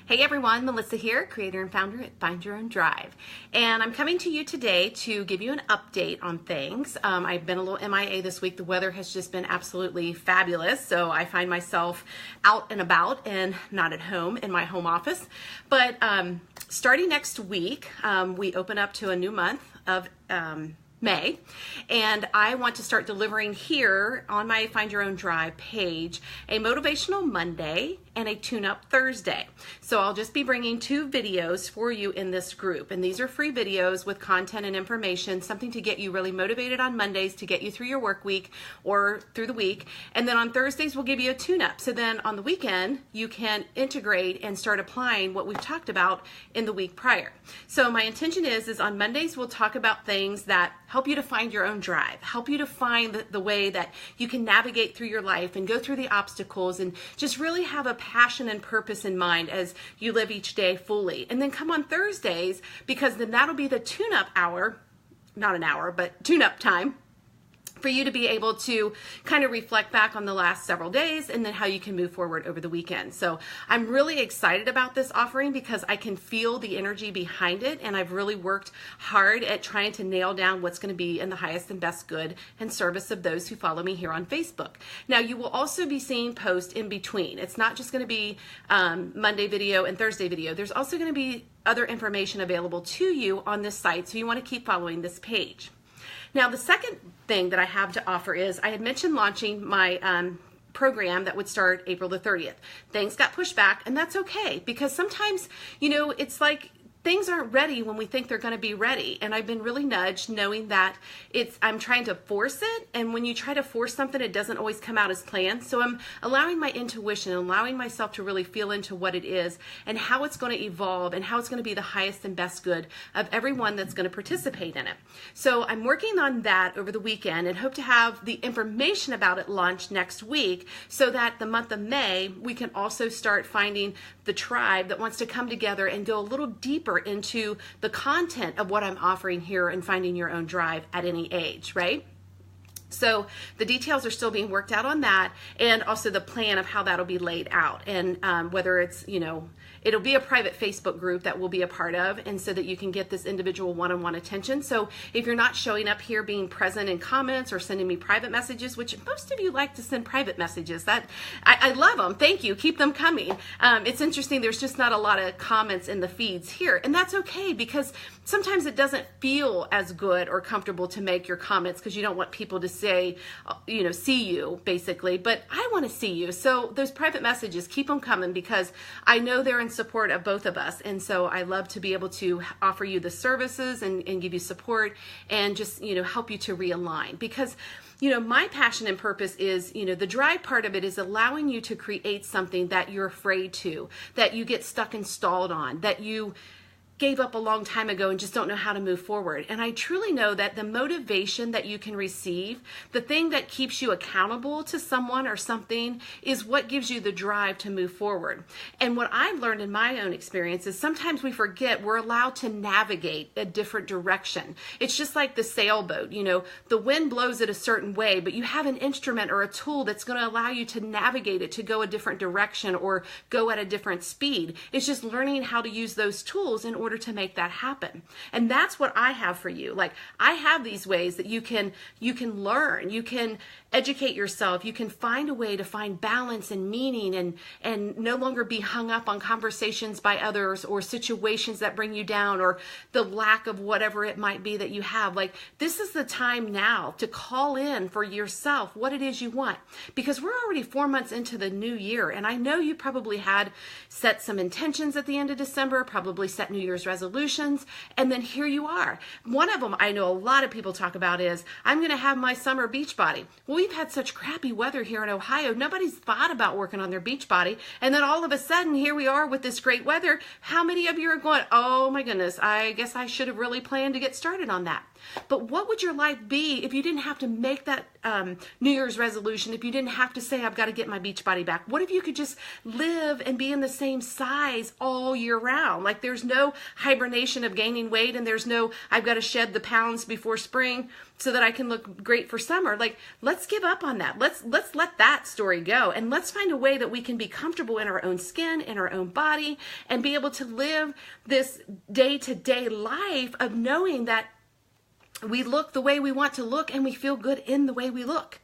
Hey everyone, Melissa here, creator and founder at Find Your Own Drive. And I'm coming to you today to give you an update on things. I've been a little MIA this week. The weather has just been absolutely fabulous. So I find myself out and about and not at home in my home office. But starting next week, we open up to a new month of May, and I want to start delivering here on my Find Your Own Drive page a Motivational Monday and a Tune-Up Thursday. So I'll just be bringing 2 videos for you in this group, and these are free videos with content and information, something to get you really motivated on Mondays to get you through your work week or through the week, and then on Thursdays we'll give you a tune-up. So then on the weekend you can integrate and start applying what we've talked about in the week prior. So my intention is on Mondays we'll talk about things that help you to find your own drive, help you to find the way that you can navigate through your life and go through the obstacles and just really have a passion and purpose in mind as you live each day fully. And then come on Thursdays, because then that'll be the tune-up hour, not an hour, but tune-up time, for you to be able to kind of reflect back on the last several days and then how you can move forward over the weekend. So I'm really excited about this offering because I can feel the energy behind it, and I've really worked hard at trying to nail down what's going to be in the highest and best good and service of those who follow me here on Facebook. Now you will also be seeing posts in between. It's not just going to be Monday video and Thursday video. There's also going to be other information available to you on this site, so you want to keep following this page. Now, the second thing that I have to offer is I had mentioned launching my program that would start April the 30th. Things got pushed back, and that's okay, because sometimes, it's like things aren't ready when we think they're going to be ready. And I've been really nudged knowing that I'm trying to force it. And when you try to force something, it doesn't always come out as planned. So I'm allowing my intuition, allowing myself to really feel into what it is and how it's going to evolve and how it's going to be the highest and best good of everyone that's going to participate in it. So I'm working on that over the weekend and hope to have the information about it launched next week, so that the month of May, we can also start finding the tribe that wants to come together and go a little deeper into the content of what I'm offering here and Finding Your Own Drive at any age, right? So the details are still being worked out on that, and also the plan of how that'll be laid out, and whether it's, it'll be a private Facebook group that we'll be a part of, and so that you can get this individual one-on-one attention. So if you're not showing up here being present in comments or sending me private messages, which most of you like to send private messages, that I love them. Thank you. Keep them coming. It's interesting. There's just not a lot of comments in the feeds here, and that's okay, because sometimes it doesn't feel as good or comfortable to make your comments because you don't want people to say, see you, basically. But I want to see you. So those private messages, keep them coming, because I know they're in support of both of us. And so I love to be able to offer you the services and give you support and just, help you to realign. Because my passion and purpose is, the drive part of it is allowing you to create something that you're afraid to, that you get stuck and stalled on, that you gave up a long time ago and just don't know how to move forward. And I truly know that the motivation that you can receive, the thing that keeps you accountable to someone or something, is what gives you the drive to move forward. And what I've learned in my own experience is sometimes we forget we're allowed to navigate a different direction. It's just like the sailboat, the wind blows it a certain way, but you have an instrument or a tool that's going to allow you to navigate it to go a different direction or go at a different speed. It's just learning how to use those tools in order to make that happen. And that's what I have for you. Like, I have these ways that you can learn, you can educate yourself, you can find a way to find balance and meaning and no longer be hung up on conversations by others or situations that bring you down or the lack of whatever it might be that you have. Like, this is the time now to call in for yourself what it is you want, because we're already 4 months into the new year, and I know you probably had set some intentions at the end of December, probably set New Year's resolutions, and then here you are. One of them I know a lot of people talk about is, I'm going to have my summer beach body. Well, we've had such crappy weather here in Ohio. Nobody's thought about working on their beach body, and then all of a sudden here we are with this great weather. How many of you are going, oh my goodness, I guess I should have really planned to get started on that? But what would your life be if you didn't have to make that New Year's resolution, if you didn't have to say, I've got to get my beach body back? What if you could just live and be in the same size all year round? Like there's no hibernation of gaining weight, and there's no, I've got to shed the pounds before spring so that I can look great for summer. Like, let's give up on that. Let's let that story go, and let's find a way that we can be comfortable in our own skin, in our own body, and be able to live this day-to-day life of knowing that we look the way we want to look and we feel good in the way we look.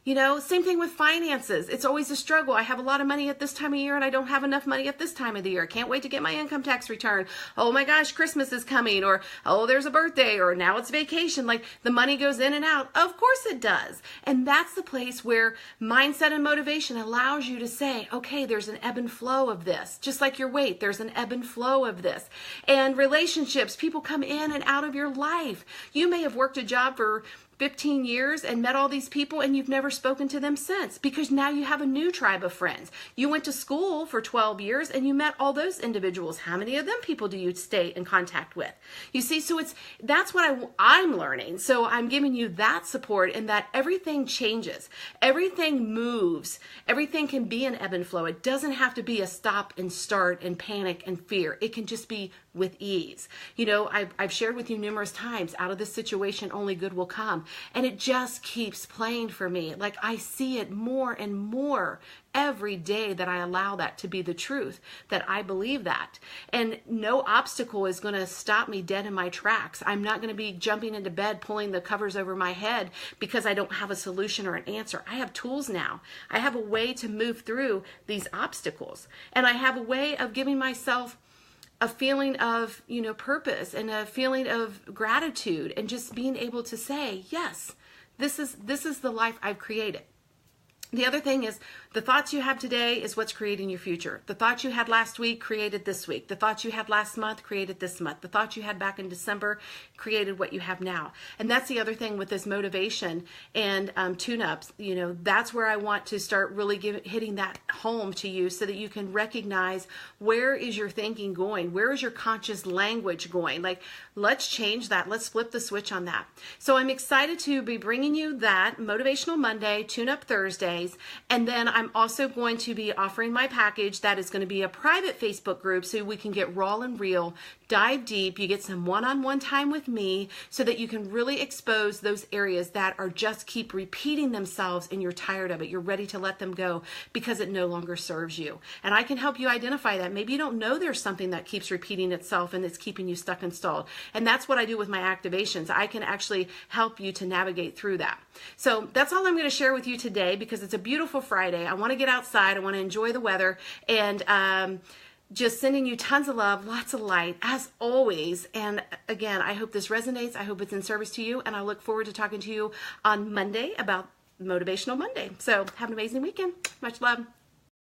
You know, same thing with finances. It's always a struggle. I have a lot of money at this time of year and I don't have enough money at this time of the year. Can't wait to get my income tax return. Oh my gosh, Christmas is coming, or oh, there's a birthday, or now it's vacation. Like the money goes in and out. Of course it does. And that's the place where mindset and motivation allows you to say, okay, there's an ebb and flow of this. Just like your weight, there's an ebb and flow of this. And relationships, people come in and out of your life. You may have worked a job for 15 years and met all these people and you've never spoken to them since, because now you have a new tribe of friends. You went to school for 12 years and you met all those individuals. How many of them people do you stay in contact with? You see, so that's what I'm learning. So I'm giving you that support, in that everything changes. Everything moves. Everything can be an ebb and flow. It doesn't have to be a stop and start and panic and fear. It can just be with ease. You know, I've shared with you numerous times, out of this situation, only good will come. And it just keeps playing for me. Like I see it more and more every day that I allow that to be the truth, that I believe that. And no obstacle is going to stop me dead in my tracks. I'm not going to be jumping into bed, pulling the covers over my head because I don't have a solution or an answer. I have tools now. I have a way to move through these obstacles. And I have a way of giving myself a feeling of, purpose, and a feeling of gratitude, and just being able to say, yes, this is the life I've created. The other thing is, the thoughts you have today is what's creating your future. The thoughts you had last week created this week. The thoughts you had last month created this month. The thoughts you had back in December created what you have now. And that's the other thing with this motivation and tune-ups. That's where I want to start really hitting that home to you, so that you can recognize, where is your thinking going? Where is your conscious language going? Like, let's change that. Let's flip the switch on that. So I'm excited to be bringing you that Motivational Monday, Tune-Up Thursday. And then I'm also going to be offering my package that is going to be a private Facebook group, so we can get raw and real, dive deep. You get some one-on-one time with me, so that you can really expose those areas that are just keep repeating themselves and you're tired of it. You're ready to let them go because it no longer serves you. And I can help you identify that. Maybe you don't know there's something that keeps repeating itself and it's keeping you stuck and stalled. And that's what I do with my activations. I can actually help you to navigate through that. So that's all I'm going to share with you today, because it's a beautiful Friday. I want to get outside. I want to enjoy the weather, and just sending you tons of love, lots of light, as always. And again, I hope this resonates. I hope it's in service to you, and I look forward to talking to you on Monday about Motivational Monday. So have an amazing weekend. Much love.